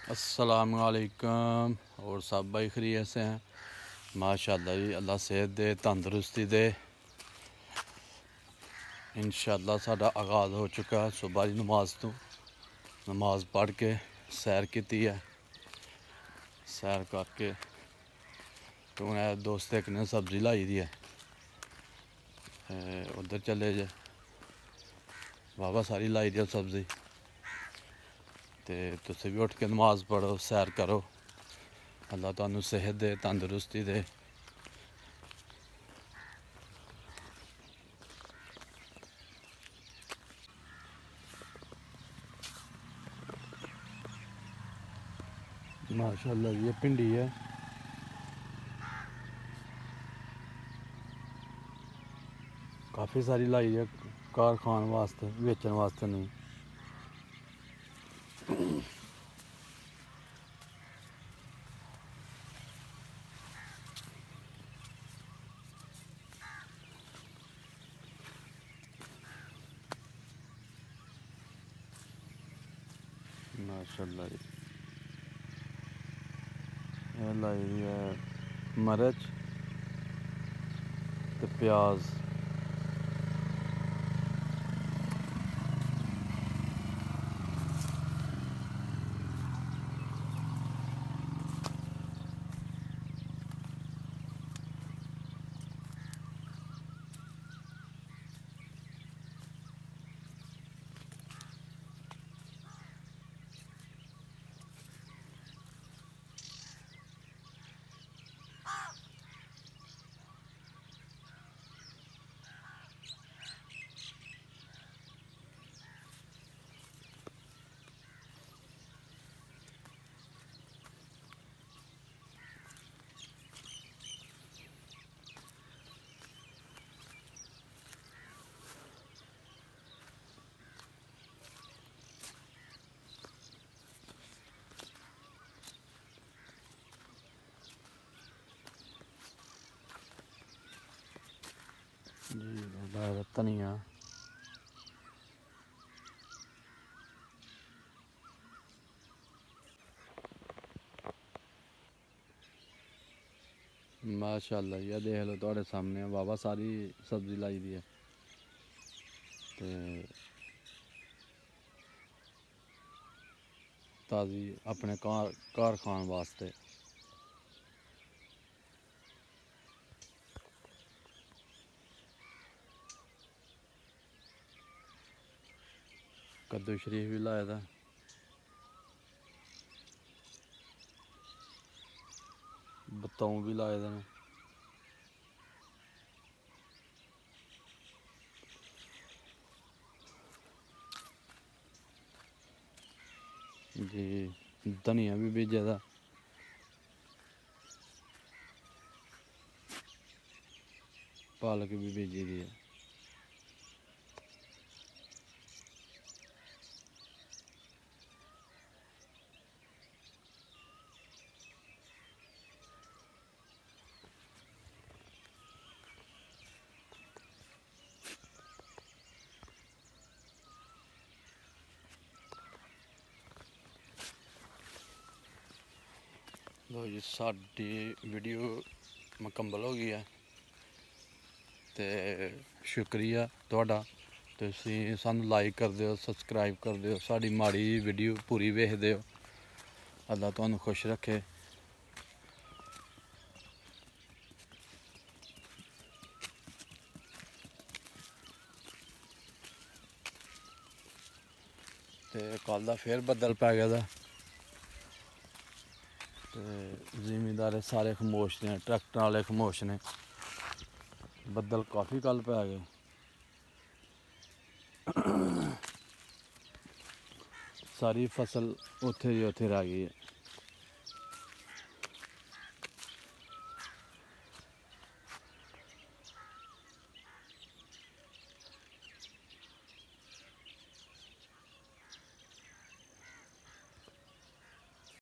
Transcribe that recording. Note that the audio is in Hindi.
अस्सलामुअलैकुम। और सब भाई खैरियत से हैं? माशाअल्लाह जी, अल्लाह सेहत दे, तंदुरुस्ती दे। इंशाअल्लाह साडा आगाज़ हो चुका है सुबह की नमाज तो। नमाज पढ़ के सैर की है। सैर करके तो मैं दोस्त एक ने सब्ज़ी लाई दी है, उधर चले जे बाबा सारी लाई दी सब्ज़ी। तो तुसीं भी उठ के नमाज पढ़ो, सैर करो। अल्लाह तुहानू सेहत दे, तंदुरुस्ती दे। माशाअल्लाह ये भिंडी है। काफ़ी सारी लाई है, घर खाने वास्ते, बेचने वास्ते नहीं। माशाअल्लाह जी, ये लाई है मरच तो प्याज। जी धनिया। माशाअल्लाह ये देख लो थोड़े सामने बाबा सारी सब्जी लाई दी है। ताज़ी अपने घर खाने वास्ते। कद्दू शरीफ भी लाए दा, बतौं भी लाए दे। जी धनिया भी बीजे दा। पालक भी बीजी दी है। लो जी साडी वीडियो मुकम्मल हो गई है। तो शुक्रिया तुहाडा, तुसीं सानू लाइक कर दिओ, सबसक्राइब कर दिओ, साडी माड़ी वीडियो पूरी वेखदे हो। अल्लाह तुहानू खुश रखे। तो कल दा फिर बदल पै गया दा। तो जिमींदार सारे खमोश ने, ट्रैक्टर वाले खमोश ने। बदल काफ़ी कल पै गए। सारी फसल उत्थे दी उत्थे रह गई है।